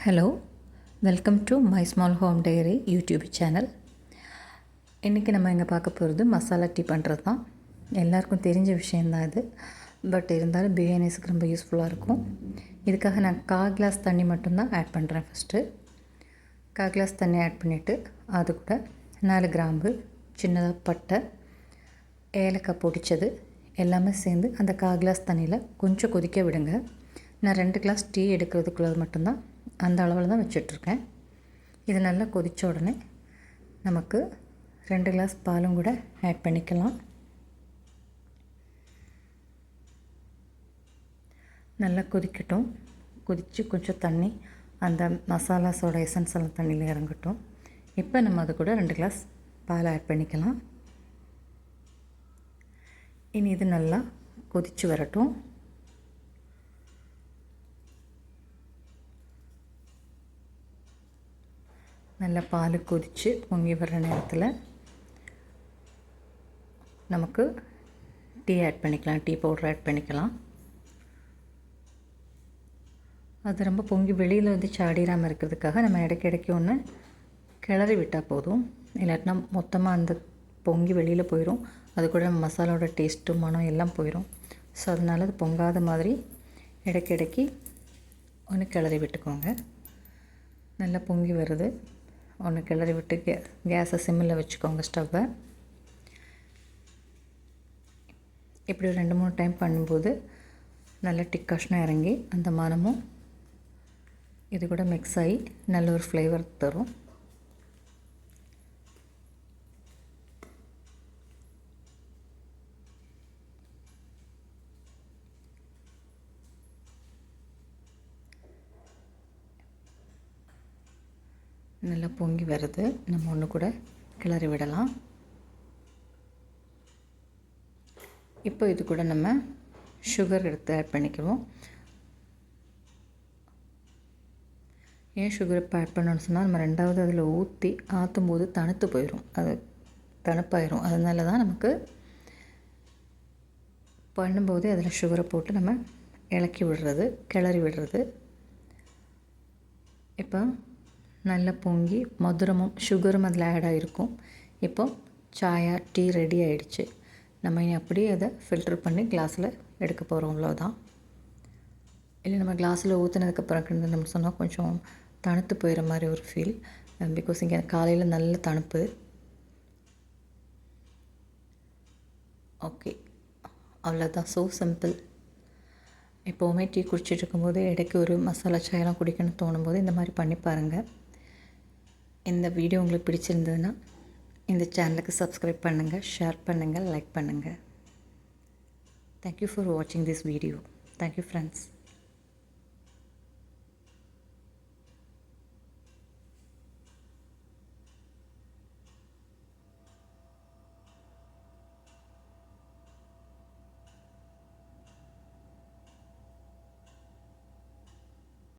Hello, welcome to my small home diary YouTube channel. இன்றைக்கி நம்ம இங்கே பார்க்க போகிறது மசாலா டீ பண்ணுறது தான். எல்லாருக்கும் தெரிஞ்ச விஷயந்தான் இது. பட் இருந்தாலும் பிரியாணிஸுக்கு ரொம்ப யூஸ்ஃபுல்லாக இருக்கும். இதுக்காக நான் 1/4 கிளாஸ் தண்ணி மட்டும்தான் ஆட் பண்ணுறேன். ஃபஸ்ட்டு 1/4 கிளாஸ் தண்ணி ஆட் பண்ணிவிட்டு அது கூட 4 கிராம்பு, சின்னதாக பட்டை, ஏலக்காய் பொடிச்சது எல்லாமே சேர்ந்து அந்த 1/4 கிளாஸ் தண்ணியில் கொஞ்சம் கொதிக்க விடுங்க. நான் 2 கிளாஸ் டீ எடுக்கிறதுக்குள்ளது மட்டும்தான் அந்த அளவில் தான் வச்சிட்ருக்கேன். இது நல்லா கொதித்த உடனே நமக்கு 2 கிளாஸ் பாலும் கூட ஆட் பண்ணிக்கலாம். நல்லா கொதிக்கட்டும். கொதித்து கொஞ்சம் தண்ணி அந்த மசாலாஸோட எசன்ஸ் எல்லாம் தண்ணியில் இறங்கட்டும். இப்போ நம்ம அது கூட 2 கிளாஸ் பால் ஆட் பண்ணிக்கலாம். இனி இது நல்லா கொதித்து வரட்டும். நல்லா பால் கொதித்து பொங்கி வர்ற நேரத்தில் நமக்கு டீ ஆட் பண்ணிக்கலாம். டீ பவுடர் ஆட் பண்ணிக்கலாம். அது ரொம்ப பொங்கி வெளியில் வந்து சாடிடாமல் இருக்கிறதுக்காக நம்ம இடைக்கு ஒன்று கிளறி விட்டால் போதும். இல்லாட்டினா மொத்தமாக அந்த பொங்கி வெளியில் போயிடும். அது கூட மசாலாவோட டேஸ்ட்டு மனம் எல்லாம் போயிடும். ஸோ அதனால் அது பொங்காத மாதிரி இடைக்கு ஒன்று கிளறி விட்டுக்கோங்க. நல்லா பொங்கி வருது. ஒன்று கிளறி விட்டு கேஸை சிம்மில் வச்சுக்கோங்க. ஸ்டவ்வை இப்படி 2-3 டைம் பண்ணும்போது நல்ல டிக்காஷனாக இறங்கி அந்த மனமும் இது கூட மிக்ஸ் ஆகி நல்ல ஒரு ஃப்ளேவர் தரும். நல்லா பொங்கி வருது. நம்ம ஒன்று கூட கிளறி விடலாம். இப்போ இது கூட நம்ம சுகர் எடுத்து ஆட் பண்ணிக்குவோம். ஏன் சுகர் இப்போ ஆட் பண்ணணும்னு சொன்னால் நம்ம 2வது அதில் ஊற்றி ஆற்றும்போது தணுத்து போயிடும். அது தணுப்பாயிரும். அதனால தான் நமக்கு பண்ணும்போது அதில் சுகரை போட்டு நம்ம இலக்கி விடுறது, கிளறி விடுறது. இப்போ நல்லா பொங்கி மதுரமும் சுகரும் அதில் ஆட் ஆகிருக்கும். இப்போ சாயா டீ ரெடி ஆகிடுச்சு. நம்ம இனி அப்படியே அதை ஃபில்ட்ரு பண்ணி கிளாஸில் எடுக்க போகிறோம். அவ்வளோதான். இல்லை நம்ம கிளாஸில் ஊற்றினதுக்கப்புறம் நம்ம சொன்னால் கொஞ்சம் தணுத்து போயிடுற மாதிரி ஒரு ஃபீல். பிகாஸ் இங்கே காலையில் நல்ல தணுப்பு. ஓகே, அவ்வளோதான். So simple. எப்போவுமே டீ குடிச்சிட்டு இருக்கும்போது இடைக்கு ஒரு மசாலா சாயெல்லாம் குடிக்கணும்னு தோணும்போது இந்த மாதிரி பண்ணி பாருங்கள். இந்த வீடியோ உங்களுக்கு பிடிச்சிருந்ததுன்னா இந்த சேனலுக்கு சப்ஸ்கிரைப் பண்ணுங்கள், ஷேர் பண்ணுங்கள், லைக் பண்ணுங்கள். தேங்க்யூ ஃபார் வாட்சிங் திஸ் வீடியோ. Thank you friends.